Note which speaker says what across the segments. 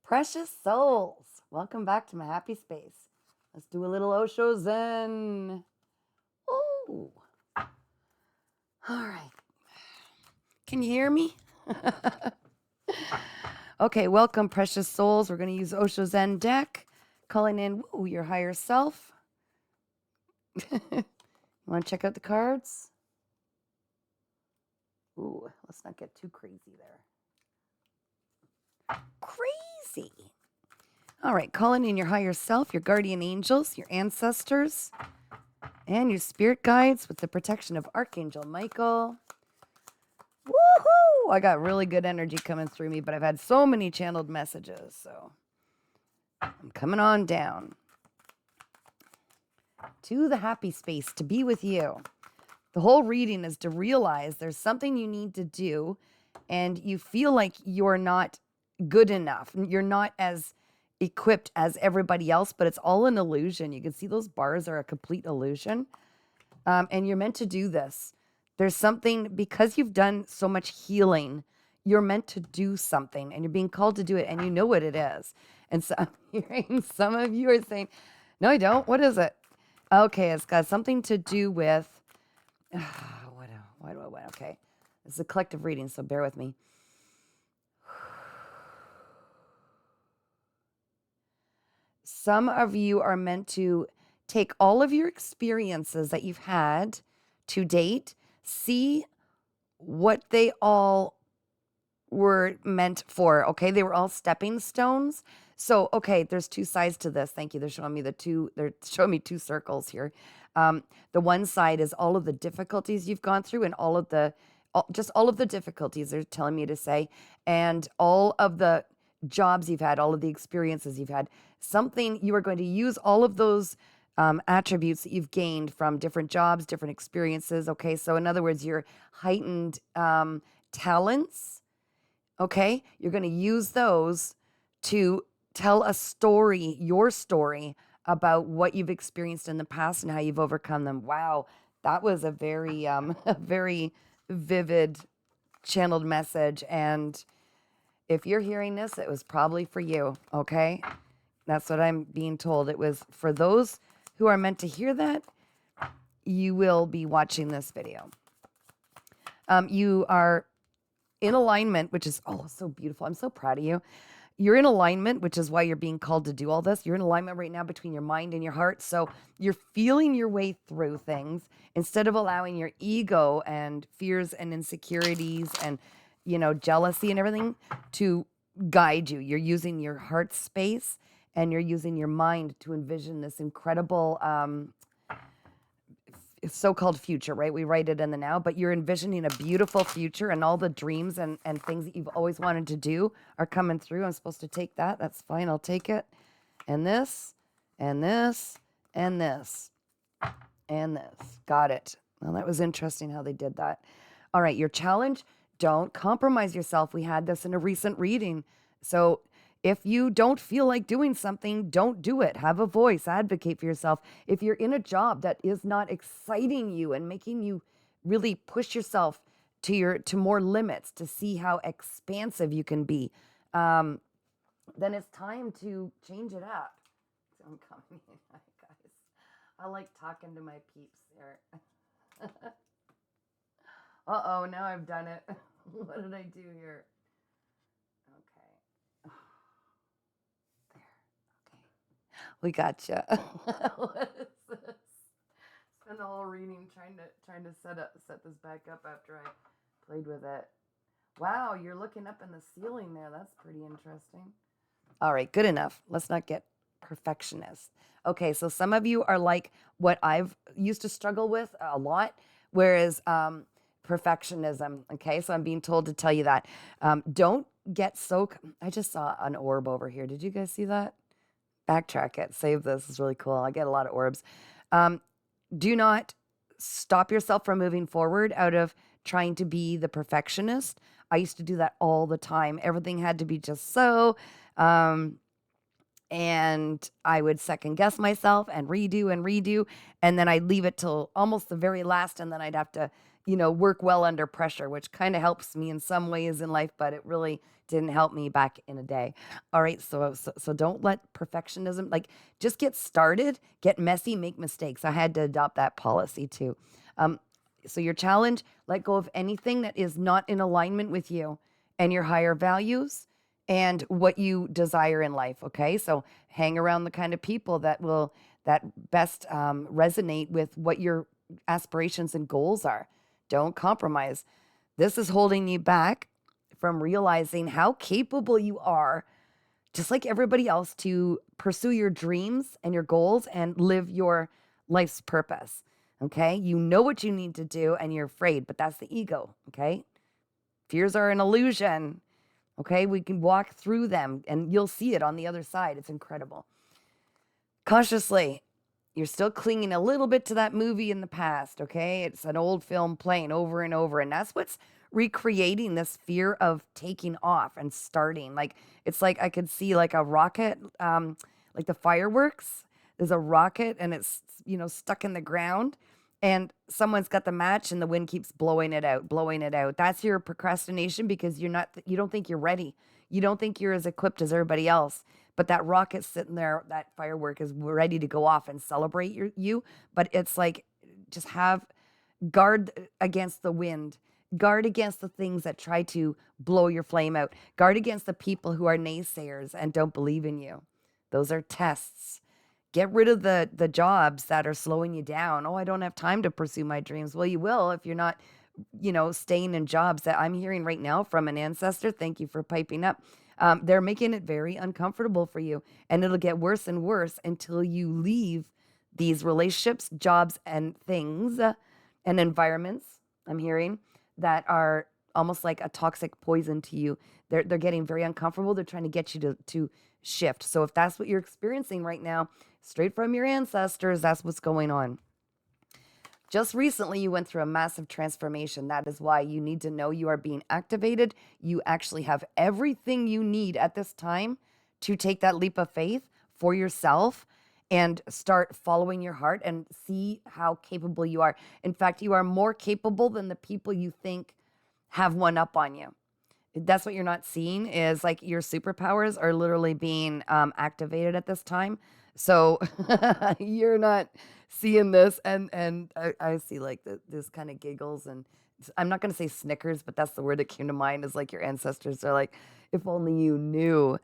Speaker 1: Precious souls, welcome back to my happy space. Let's do a little Osho Zen. Ooh. All right. Can you hear me? Okay, welcome, precious souls. We're going to use Osho Zen deck, calling in your higher self. You want to check out the cards? Ooh, let's not get too crazy there. Crazy. All right, calling in your higher self, your guardian angels, your ancestors, and your spirit guides with the protection of Archangel Michael. Woohoo! I got really good energy coming through me, but I've had so many channeled messages, so I'm coming on down to the happy space to be with you. The whole reading is to realize there's something you need to do, and you feel like you're not good enough. You're not as equipped as everybody else, but it's all an illusion. You can see those bars are a complete illusion. And you're meant to do this. There's something, because you've done so much healing, you're meant to do something and you're being called to do it and you know what it is. And so I'm hearing some of you are saying, no, I don't. What is it? Okay, it's got something to do with, okay. It's a collective reading, so bear with me. Some of you are meant to take all of your experiences that you've had to date, see what they all were meant for. Okay, they were all stepping stones. So, okay, there's two sides to this. Thank you. They're showing me two circles here. The one side is all of the difficulties you've gone through and all of the difficulties they're telling me to say, and all of the jobs you've had, all of the experiences you've had. Something you are going to use all of those attributes that you've gained from different jobs, different experiences. Okay, so in other words, your heightened talents. Okay, you're going to use those to tell a story, your story about what you've experienced in the past and how you've overcome them. Wow, that was a very, a very vivid channeled message. And if you're hearing this, it was probably for you. Okay, that's what I'm being told. It was for those who are meant to hear that. You will be watching this video. You are in alignment, which is, so beautiful. I'm so proud of you. You're in alignment, which is why you're being called to do all this. You're in alignment right now between your mind and your heart. So you're feeling your way through things instead of allowing your ego and fears and insecurities and, jealousy and everything to guide you. You're using your heart space and you're using your mind to envision this incredible so-called future, right? We write it in the now, but you're envisioning a beautiful future and all the dreams and things that you've always wanted to do are coming through. I'm supposed to take that. That's fine. I'll take it. And this, and this, and this, and this. Got it. Well, that was interesting how they did that. All right, your challenge, don't compromise yourself. We had this in a recent reading. So if you don't feel like doing something, don't do it. Have a voice, advocate for yourself. If you're in a job that is not exciting you and making you really push yourself to more limits to see how expansive you can be, then it's time to change it up. So I'm coming in, guys. I like talking to my peeps here. Uh-oh, now I've done it. What did I do here? We gotcha. What is this? Spend the whole reading trying to set this back up after I played with it. Wow, you're looking up in the ceiling there. That's pretty interesting. All right, good enough. Let's not get perfectionist. Okay, so some of you are like what I've used to struggle with a lot, whereas perfectionism. Okay, so I'm being told to tell you that. Don't get so. I just saw an orb over here. Did you guys see that? Backtrack it. Save this. It's really cool. I get a lot of orbs. Do not stop yourself from moving forward out of trying to be the perfectionist. I used to do that all the time. Everything had to be just so. And I would second guess myself and redo. And then I'd leave it till almost the very last. And then I'd have to work well under pressure, which kind of helps me in some ways in life, but it really didn't help me back in a day. All right, so don't let perfectionism, like, just get started, get messy, make mistakes. I had to adopt that policy too. Um, so your challenge, let go of anything that is not in alignment with you and your higher values and what you desire in life. Okay, so hang around the kind of people that best resonate with what your aspirations and goals are. Don't compromise. This is holding you back from realizing how capable you are, just like everybody else, to pursue your dreams and your goals and live your life's purpose. Okay? You know what you need to do and you're afraid, but that's the ego. Okay? Fears are an illusion. Okay? We can walk through them and you'll see it on the other side. It's incredible. Consciously, you're still clinging a little bit to that movie in the past, okay? It's an old film playing over and over, and that's what's recreating this fear of taking off and starting. Like, it's like I could see like a rocket, like the fireworks. There's a rocket and it's, stuck in the ground, and someone's got the match and the wind keeps blowing it out, blowing it out. That's your procrastination because you don't think you're ready. You don't think you're as equipped as everybody else. But that rocket's sitting there, that firework is ready to go off and celebrate you. But it's like, just have guard against the wind, guard against the things that try to blow your flame out, guard against the people who are naysayers and don't believe in you. Those are tests. Get rid of the jobs that are slowing you down. Oh, I don't have time to pursue my dreams. Well, you will if you're not, staying in jobs that I'm hearing right now from an ancestor. Thank you for piping up. They're making it very uncomfortable for you, and it'll get worse and worse until you leave these relationships, jobs, and things and environments. I'm hearing that are almost like a toxic poison to you. They're getting very uncomfortable. They're trying to get you to shift. So if that's what you're experiencing right now, straight from your ancestors, that's what's going on. Just recently, you went through a massive transformation. That is why you need to know you are being activated. You actually have everything you need at this time to take that leap of faith for yourself and start following your heart and see how capable you are. In fact, you are more capable than the people you think have one up on you. That's what you're not seeing, is like your superpowers are literally being activated at this time. So you're not seeing this, and I see like this kind of giggles, and I'm not going to say snickers, but that's the word that came to mind, is like your ancestors are like, if only you knew,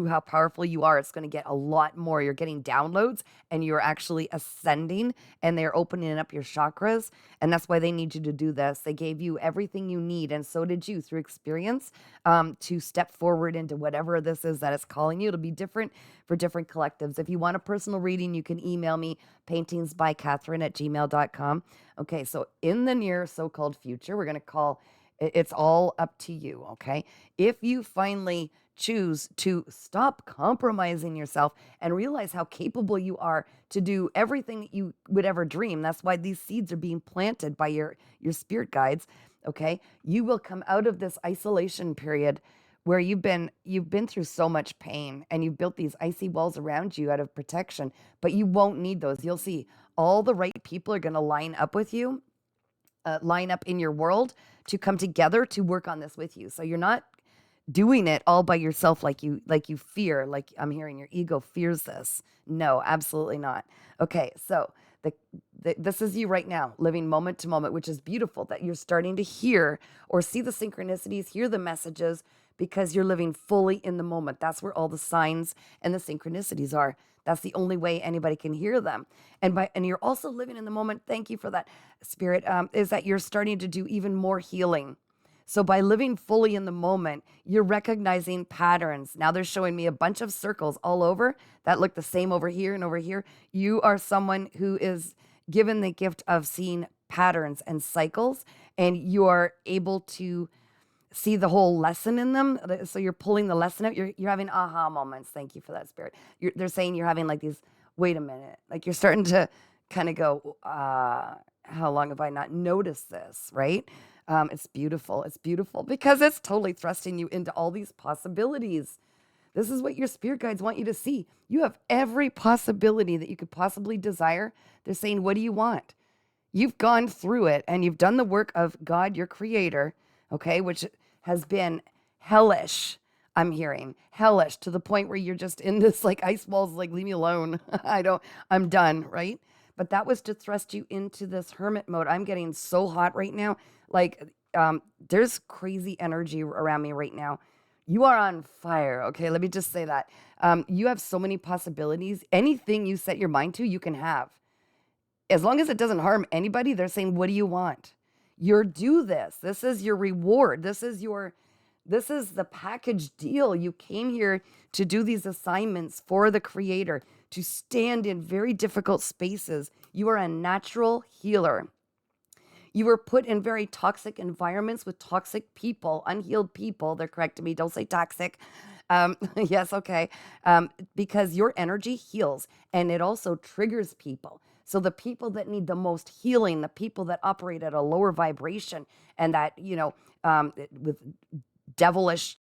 Speaker 1: how powerful you are, it's going to get a lot more. You're getting downloads and you're actually ascending, and they're opening up your chakras. And that's why they need you to do this. They gave you everything you need, and so did you through experience, to step forward into whatever this is that is calling you. It'll be different for different collectives. If you want a personal reading, you can email me, paintingsbycatherine@gmail.com. Okay, so in the near so-called future, we're going to call it's all up to you, okay? If you finally choose to stop compromising yourself and realize how capable you are to do everything that you would ever dream, that's why these seeds are being planted by your spirit guides, okay? You will come out of this isolation period where you've been through so much pain, and you've built these icy walls around you out of protection, but you won't need those. You'll see all the right people are going to line up with you, line up in your world to come together to work on this with you. So you're not doing it all by yourself like you fear, like I'm hearing your ego fears this. No, absolutely not. Okay, so this is you right now, living moment to moment, which is beautiful that you're starting to hear or see the synchronicities, hear the messages, because you're living fully in the moment. That's where all the signs and the synchronicities are. That's the only way anybody can hear them. And you're also living in the moment. Thank you for that, Spirit. Is that you're starting to do even more healing. So by living fully in the moment, you're recognizing patterns. Now they're showing me a bunch of circles all over that look the same over here and over here. You are someone who is given the gift of seeing patterns and cycles, and you are able to see the whole lesson in them. So you're pulling the lesson out. You're having aha moments. Thank you for that, Spirit. They're saying you're having like these, wait a minute, like you're starting to kind of go, how long have I not noticed this, right? It's beautiful. It's beautiful because it's totally thrusting you into all these possibilities. This is what your spirit guides want you to see. You have every possibility that you could possibly desire. They're saying, what do you want? you've gone through it and you've done the work of God, your creator, okay, which has been hellish. I'm hearing hellish to the point where you're just in this like ice walls, like, leave me alone. I'm done, right? But that was to thrust you into this hermit mode. I'm getting so hot right now. Like, there's crazy energy around me right now. You are on fire. Okay. Let me just say that. You have so many possibilities. Anything you set your mind to, you can have. As long as it doesn't harm anybody, they're saying, what do you want? You're do this. This is your reward. This is the package deal. You came here to do these assignments for the creator, to stand in very difficult spaces. You are a natural healer. You were put in very toxic environments with toxic people, unhealed people. They're correcting me. Don't say toxic. Yes, okay. Because your energy heals and it also triggers people. So the people that need the most healing, the people that operate at a lower vibration and that, with devilish